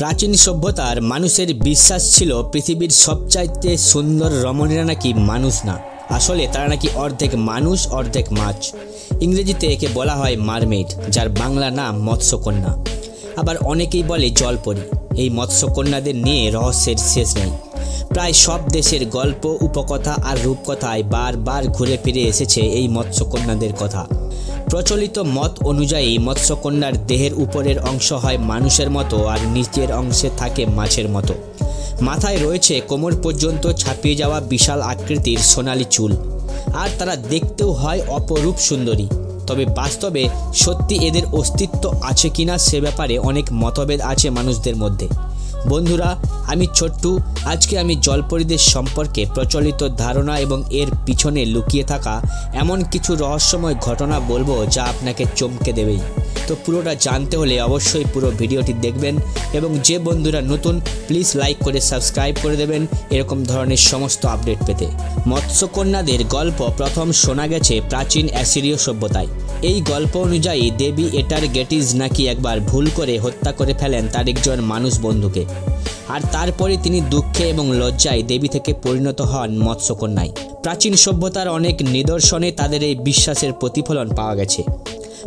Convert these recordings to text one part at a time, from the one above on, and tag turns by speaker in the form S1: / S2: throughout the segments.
S1: প্রাচীন সভ্যতার মানুষের বিশ্বাস ছিল পৃথিবীর সবচাইতে সুন্দর রমণীরা নাকি মানুষ না, আসলে তারা নাকি অর্ধেক মানুষ অর্ধেক মাছ। ইংরেজিতে একে বলা হয় মারমেড, যার বাংলা নাম মৎস্যকন্যা। আবার অনেকেই বলে জলপরী। এই মৎস্যকন্যাদের নিয়ে রহস্যের শেষ নেই। প্রায় সব দেশের গল্প, উপকথা আর রূপকথায় বারবার ঘুরে ফিরে এসেছে এই মৎস্যকন্যাদের কথা। প্রচলিত মত অনুযায়ী মৎস্যকন্যার দেহের উপরের অংশ হয় মানুষের মতো আর নিচের অংশে থাকে মাছের মতো। মাথায় রয়েছে কোমর পর্যন্ত ছাপিয়ে যাওয়া বিশাল আকৃতির সোনালি চুল, আর তারা দেখতেও হয় অপরূপ সুন্দরী। তবে বাস্তবে সত্যি এদের অস্তিত্ব আছে কিনা সে ব্যাপারে অনেক মতভেদ আছে মানুষদের মধ্যে। বন্ধুরা, আমি ছোট্টু। আজকে আমি জলপরীদের সম্পর্কে প্রচলিত ধারণা এবং এর পিছনে লুকিয়ে থাকা এমন কিছু রহস্যময় ঘটনা বলবো যা আপনাকে চমকে দেবেই। তো পুরোটা জানতে হলে অবশ্যই পুরো ভিডিওটি দেখবেন, এবং যে বন্ধুরা নতুন প্লিজ লাইক করে সাবস্ক্রাইব করে দেবেন এরকম ধরনের সমস্ত আপডেট পেতে। মৎস্যকন্যাদের গল্প প্রথম শোনা গেছে প্রাচীন অ্যাসিরীয় সভ্যতায়। এই গল্প অনুযায়ী দেবী এটারগেটিস নাকি একবার ভুল করে হত্যা করে ফেলেন তার একজন মানুষ বন্ধুকে, আর তারপরে তিনি দুঃখে এবং লজ্জায় দেবী থেকে পরিণত হন মৎস্যকন্যায়। প্রাচীন সভ্যতার অনেক নিদর্শনে তাদের এই বিশ্বাসের প্রতিফলন পাওয়া গেছে।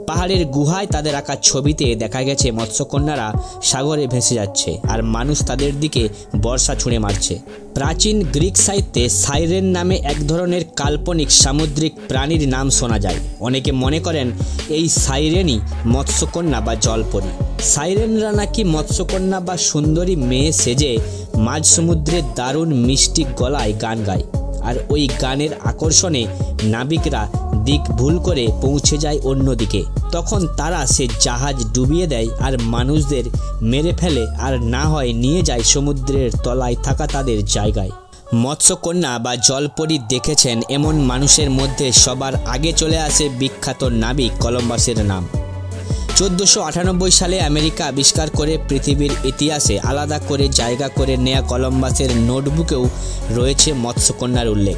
S1: পাহাড়ের গুহায় তাদের আঁকা ছবিতে দেখা গেছে মৎস্যকন্যারা সাগরে ভেসে যাচ্ছে আর মানুষ তাদের দিকে বর্ষা ছুঁড়ে মারছে। প্রাচীন গ্রিক সাহিত্যে সাইরেন নামে এক ধরনের কাল্পনিক সামুদ্রিক প্রাণীর নাম শোনা যায়। অনেকে মনে করেন এই সাইরেনই মৎস্যকন্যা বা জলপরী। সাইরেনরা নাকি মৎস্যকন্যা বা সুন্দরী মেয়ে সেজে মাঝ সমুদ্রের দারুণ মিষ্টি গলায় গান গায়, আর ওই গানের আকর্ষণে নাবিকরা দিক ভুল করে পৌঁছে যায় অন্যদিকে। তখন তারা সে জাহাজ ডুবিয়ে দেয় আর মানুষদের মেরে ফেলে, আর না হয় নিয়ে যায় সমুদ্রের তলায় থাকা তাদের জায়গায়। মৎস্যকন্যা বা জলপরী দেখেছেন এমন মানুষের মধ্যে সবার আগে চলে আসে বিখ্যাত নাবিক কলম্বাসের নাম। 1498 সালে আমেরিকা আবিষ্কার করে পৃথিবীর ইতিহাসে আলাদা করে জায়গা করে নেয়া কলম্বাসের নোটবুকেও রয়েছে মৎস্যকন্যার উল্লেখ।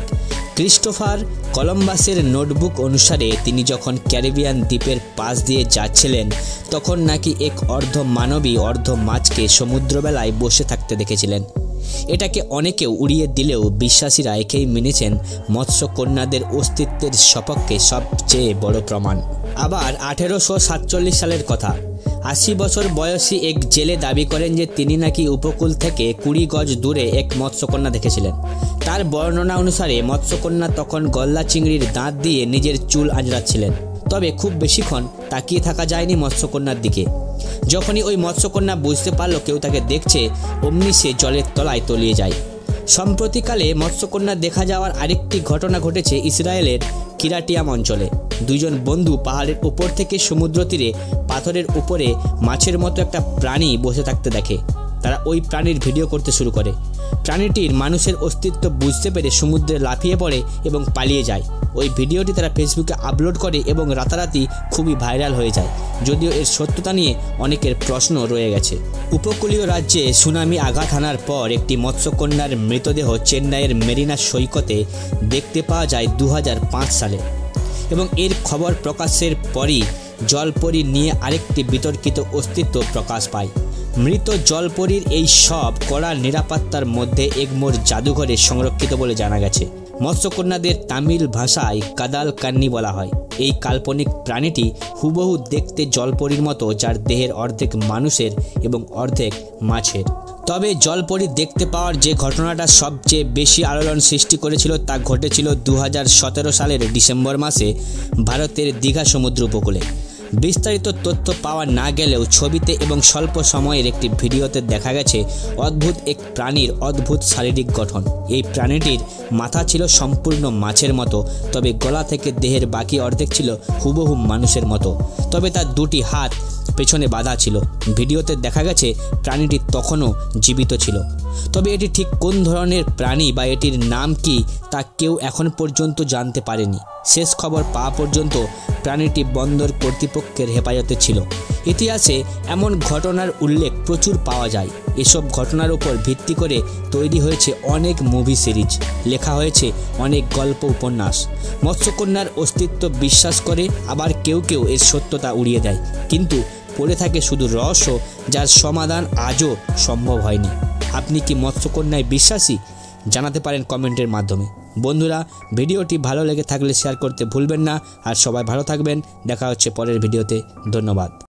S1: ক্রিস্টোফার কলম্বাসের নোটবুক অনুসারে তিনি যখন ক্যারিবিয়ান দ্বীপের পাশ দিয়ে যাচ্ছিলেন তখন নাকি এক অর্ধ মানবী অর্ধ মাছকে সমুদ্রবেলায় বসে থাকতে দেখেছিলেন। এটাকে অনেকে উড়িয়ে দিলেও বিশ্বাসীরা একেই মেনেছেন মৎস্যকন্যাদের অস্তিত্বের সপক্ষে সবচেয়ে বড় প্রমাণ। আবার 1847 সালের কথা। 80 বছর বয়সী এক জেলে দাবি করেন যে তিনি নাকি উপকূল থেকে 20 গজ দূরে এক মৎস্যকন্যা দেখেছিলেন। তার বর্ণনা অনুসারে মৎস্যকন্যা তখন গলদা চিংড়ির দাঁত দিয়ে নিজের চুল আঁচড়াচ্ছিলেন। তবে খুব বেশিক্ষণ তাকিয়ে থাকা যায়নি মৎস্যকন্যার দিকে। যখনই ওই মৎস্যকন্যা বুঝতে পারল কেউ তাকে দেখছে, অমনি সে জলের তলায় তলিয়ে যায়। সম্প্রতিকালে মৎস্যকন্যা দেখা যাওয়ার আরেকটি ঘটনা ঘটেছে ইসরায়েলের কিরাটিয়াম অঞ্চলে। দুইজন বন্ধু পাহাড়ের উপর থেকে সমুদ্র তীরে পাথরের উপরে মাছের মতো একটা প্রাণী বসে থাকতে দেখে। তারা ওই প্রাণীর ভিডিও করতে শুরু করে। প্রাণীটির মানুষের অস্তিত্ব বুঝতে পেরে সমুদ্রে লাফিয়ে পড়ে এবং পালিয়ে যায়। ওই ভিডিওটি তারা ফেসবুকে আপলোড করে এবং রাতারাতি খুবই ভাইরাল হয়ে যায়, যদিও এর সত্যতা নিয়ে অনেকের প্রশ্ন রয়ে গেছে। উপকূলীয় রাজ্যে সুনামি আঘাত হানার পর একটি মৎস্যকন্যার মৃতদেহ চেন্নাইয়ের মেরিনা সৈকতে দেখতে পাওয়া যায় 2005 সালে, এবং এর খবর প্রকাশের পরই জলপরী নিয়ে আরেকটি বিতর্কিত অস্তিত্ব প্রকাশ পায়। মৃত জলপরীর এই সব কড়া নিরাপত্তার মধ্যে এগমোর জাদুঘরে সংরক্ষিত বলে জানা গেছে। মৎস্যকন্যাদের তামিল ভাষায় কাদাল কান্নি বলা হয়। এই কাল্পনিক প্রাণীটি হুবহু দেখতে জলপরীর মতো, যার দেহের অর্ধেক মানুষের এবং অর্ধেক মাছের। তবে জলপরী দেখতে পাওয়ার যে ঘটনাটা সবচেয়ে বেশি আলোড়ন সৃষ্টি করেছিল তা ঘটেছিল 2017 সালের ডিসেম্বর মাসে ভারতের দীঘা সমুদ্র উপকূলে। বিস্তারিত তথ্য পাওয়া না গেলেও ছবিতে এবং স্বল্প সময়ের একটি ভিডিওতে দেখা গেছে অদ্ভুত এক প্রাণীর অদ্ভুত শারীরিক গঠন। এই প্রাণীটির মাথা ছিল সম্পূর্ণ মাছের মতো, তবে গলা থেকে দেহের বাকি অর্ধেক ছিল হুবহু মানুষের মতো, তবে তার দুটি হাত পেছনে বাঁধা ছিল। ভিডিওতে দেখা গেছে প্রাণীটি তখনও জীবিত ছিল। তবে এটি ঠিক কোন ধরনের প্রাণী বা এটির নাম কি তা কেউ এখন পর্যন্ত জানতে পারেনি। শেষ খবর পাওয়া পর্যন্ত প্রাণীটি বন্দর কর্তৃপক্ষের হেফাজতে ছিল। ইতিহাসে এমন ঘটনার উল্লেখ প্রচুর পাওয়া যায়। এসব ঘটনার উপর ভিত্তি করে তৈরি হয়েছে অনেক মুভি সিরিজ, লেখা হয়েছে অনেক গল্প উপন্যাস। মৎস্যকন্যার অস্তিত্ব বিশ্বাস করে, আবার কেউ কেউ এর সত্যতা উড়িয়ে দেয়। কিন্তু পড়ে থাকে শুধু রহস্য, যার সমাধান আজও সম্ভব হয়নি। আপনি কি মৎস্যকন্যায় বিশ্বাসী? জানাতে পারেন কমেন্টের মাধ্যমে। বন্ধুরা, ভিডিওটি ভালো লেগে থাকলে শেয়ার করতে ভুলবেন না। আর সবাই ভালো থাকবেন। দেখা হচ্ছে পরের ভিডিওতে। ধন্যবাদ।